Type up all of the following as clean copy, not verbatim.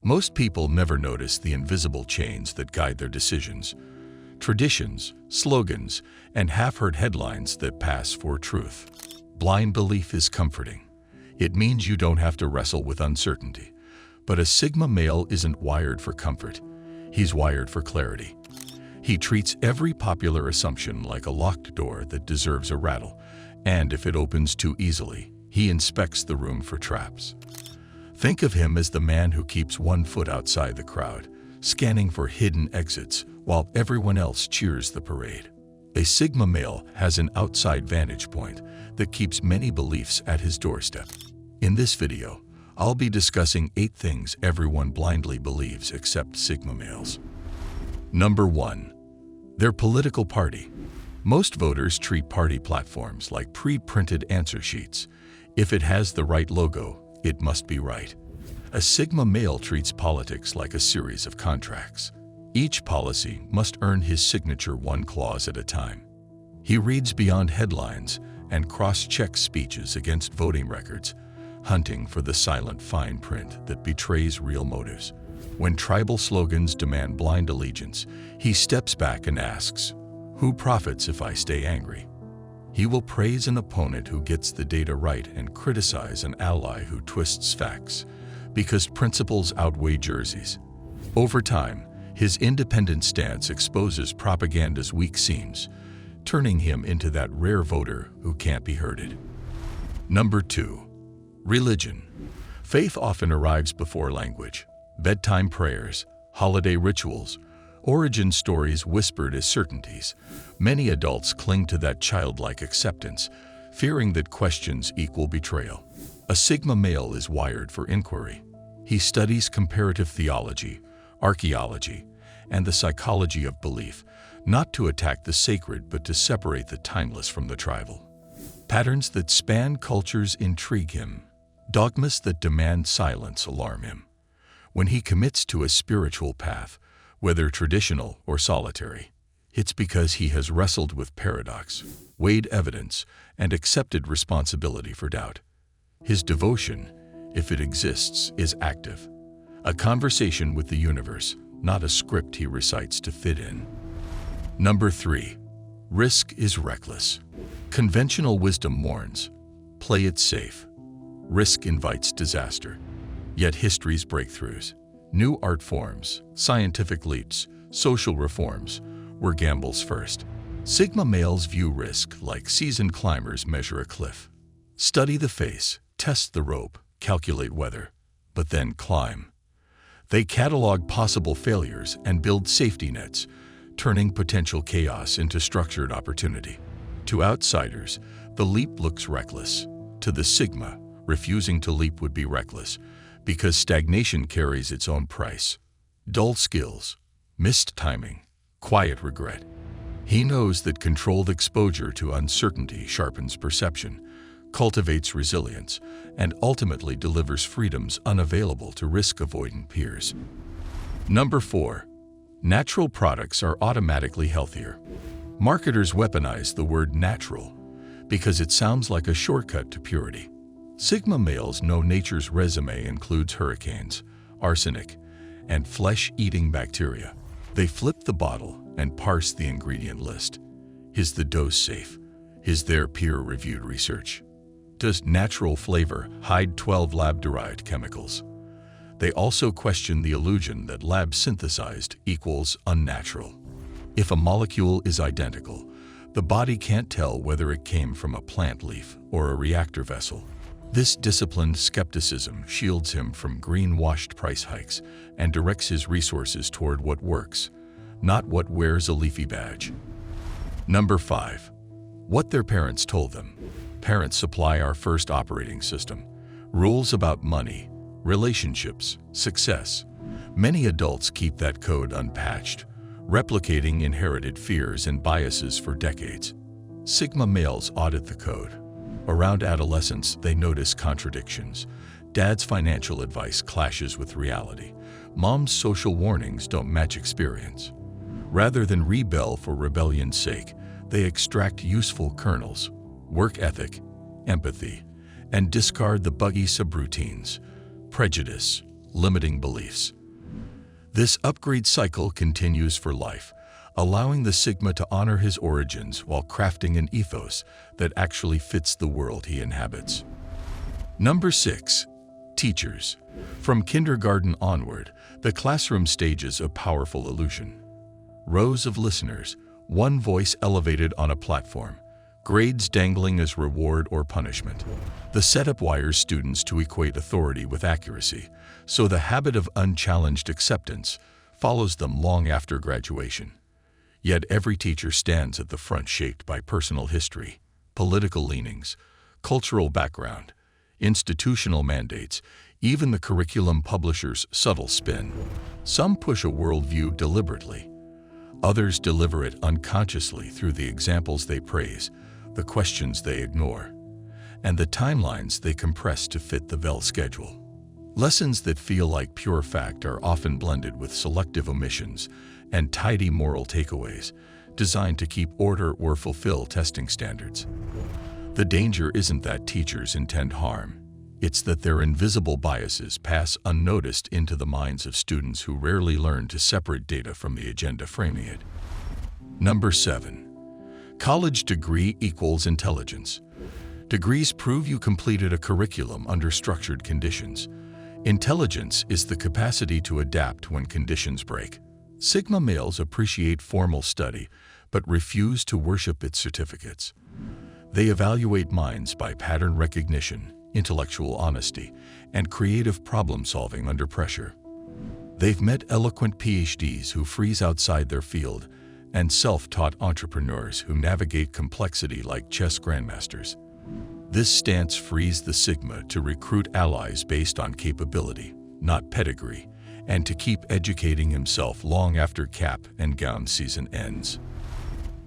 Most people never notice the invisible chains that guide their decisions, traditions, slogans, and half-heard headlines that pass for truth. Blind belief is comforting. It means you don't have to wrestle with uncertainty. But a Sigma male isn't wired for comfort. He's wired for clarity. He treats every popular assumption like a locked door that deserves a rattle, and if it opens too easily, he inspects the room for traps. Think of him as the man who keeps one foot outside the crowd, scanning for hidden exits while everyone else cheers the parade. A Sigma male has an outside vantage point that keeps many beliefs at his doorstep. In this video, I'll be discussing 8 things everyone blindly believes except Sigma males. Number 1. Their political party. Most voters treat party platforms like pre-printed answer sheets. If it has the right logo, it must be right. A Sigma male treats politics like a series of contracts. Each policy must earn his signature one clause at a time. He reads beyond headlines and cross-checks speeches against voting records, hunting for the silent fine print that betrays real motives. When tribal slogans demand blind allegiance, he steps back and asks, "Who profits if I stay angry?" He will praise an opponent who gets the data right and criticize an ally who twists facts, because principles outweigh jerseys. Over time, his independent stance exposes propaganda's weak seams, turning him into that rare voter who can't be herded. Number 2. Religion. Faith often arrives before language. Bedtime prayers, holiday rituals, origin stories whispered as certainties. Many adults cling to that childlike acceptance, fearing that questions equal betrayal. A Sigma male is wired for inquiry. He studies comparative theology, archaeology, and the psychology of belief, not to attack the sacred but to separate the timeless from the tribal. Patterns that span cultures intrigue him. Dogmas that demand silence alarm him. When he commits to a spiritual path, whether traditional or solitary, it's because he has wrestled with paradox, weighed evidence, and accepted responsibility for doubt. His devotion, if it exists, is active. A conversation with the universe, not a script he recites to fit in. Number 3. Risk is reckless. Conventional wisdom warns, play it safe. Risk invites disaster. Yet history's breakthroughs, new art forms, scientific leaps, social reforms, were gambles first. Sigma males view risk like seasoned climbers measure a cliff. Study the face, test the rope, calculate weather, but then climb. They catalog possible failures and build safety nets, turning potential chaos into structured opportunity. To outsiders, the leap looks reckless. To the Sigma, refusing to leap would be reckless, because stagnation carries its own price. Dull skills, missed timing, quiet regret. He knows that controlled exposure to uncertainty sharpens perception, cultivates resilience, and ultimately delivers freedoms unavailable to risk-avoidant peers. Number 4. Natural products are automatically healthier. Marketers weaponize the word natural because it sounds like a shortcut to purity. Sigma males know nature's resume includes hurricanes, arsenic, and flesh-eating bacteria. They flip the bottle and parse the ingredient list. Is the dose safe? Is there peer-reviewed research? Does natural flavor hide 12 lab-derived chemicals? They also question the illusion that lab-synthesized equals unnatural. If a molecule is identical, the body can't tell whether it came from a plant leaf or a reactor vessel. This disciplined skepticism shields him from green-washed price hikes and directs his resources toward what works, not what wears a leafy badge. Number 5. What their parents told them. Parents supply our first operating system. Rules about money, relationships, success. Many adults keep that code unpatched, replicating inherited fears and biases for decades. Sigma males audit the code. Around adolescence, they notice contradictions. Dad's financial advice clashes with reality. Mom's social warnings don't match experience. Rather than rebel for rebellion's sake, they extract useful kernels, work ethic, empathy, and discard the buggy subroutines, prejudice, limiting beliefs. This upgrade cycle continues for life, allowing the Sigma to honor his origins while crafting an ethos that actually fits the world he inhabits. Number 6. Teachers. From kindergarten onward, the classroom stages a powerful illusion. Rows of listeners, one voice elevated on a platform, grades dangling as reward or punishment. The setup wires students to equate authority with accuracy, so the habit of unchallenged acceptance follows them long after graduation. Yet every teacher stands at the front shaped by personal history, political leanings, cultural background, institutional mandates, even the curriculum publisher's subtle spin. Some push a worldview deliberately. Others deliver it unconsciously through the examples they praise, the questions they ignore, and the timelines they compress to fit the Bell schedule. Lessons that feel like pure fact are often blended with selective omissions and tidy moral takeaways, designed to keep order or fulfill testing standards. The danger isn't that teachers intend harm. It's that their invisible biases pass unnoticed into the minds of students who rarely learn to separate data from the agenda framing it. Number 7. College degree equals intelligence. Degrees prove you completed a curriculum under structured conditions. Intelligence is the capacity to adapt when conditions break. Sigma males appreciate formal study, but refuse to worship its certificates. They evaluate minds by pattern recognition, intellectual honesty, and creative problem-solving under pressure. They've met eloquent PhDs who freeze outside their field and self-taught entrepreneurs who navigate complexity like chess grandmasters. This stance frees the Sigma to recruit allies based on capability, not pedigree, and to keep educating himself long after cap and gown season ends.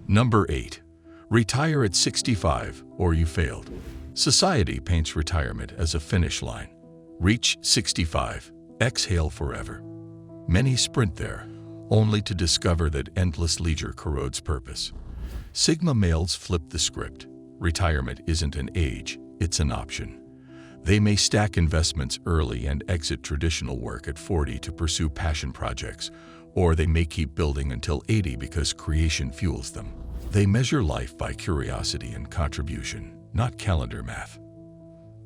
Number 8. Retire at 65 or you failed. Society paints retirement as a finish line. Reach 65, exhale forever. Many sprint there, only to discover that endless leisure corrodes purpose. Sigma males flip the script. Retirement isn't an age, it's an option. They may stack investments early and exit traditional work at 40 to pursue passion projects, or they may keep building until 80 because creation fuels them. They measure life by curiosity and contribution, not calendar math.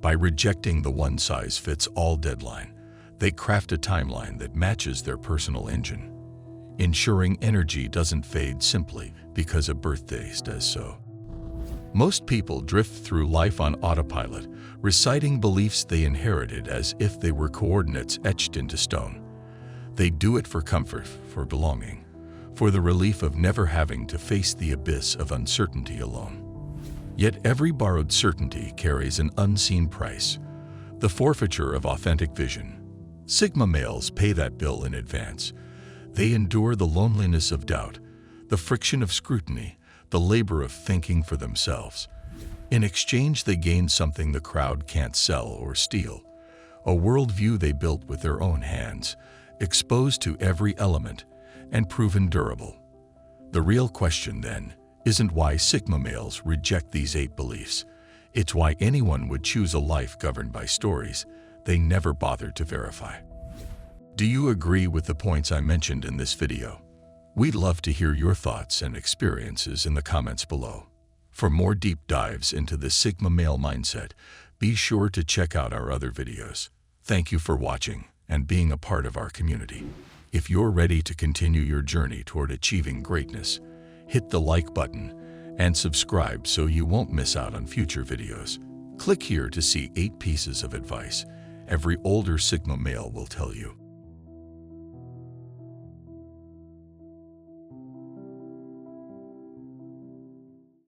By rejecting the one-size-fits-all deadline, they craft a timeline that matches their personal engine, ensuring energy doesn't fade simply because a birthday does so. Most people drift through life on autopilot, reciting beliefs they inherited as if they were coordinates etched into stone. They do it for comfort, for belonging, for the relief of never having to face the abyss of uncertainty alone. Yet every borrowed certainty carries an unseen price, the forfeiture of authentic vision. Sigma males pay that bill in advance. They endure the loneliness of doubt, the friction of scrutiny, the labor of thinking for themselves. In exchange, they gain something the crowd can't sell or steal, a worldview they built with their own hands, exposed to every element, and proven durable. The real question, then, isn't why Sigma males reject these 8 beliefs. It's why anyone would choose a life governed by stories they never bothered to verify. Do you agree with the points I mentioned in this video? We'd love to hear your thoughts and experiences in the comments below. For more deep dives into the Sigma male mindset, be sure to check out our other videos. Thank you for watching and being a part of our community. If you're ready to continue your journey toward achieving greatness, hit the like button and subscribe so you won't miss out on future videos. Click here to see 8 pieces of advice every older Sigma male will tell you.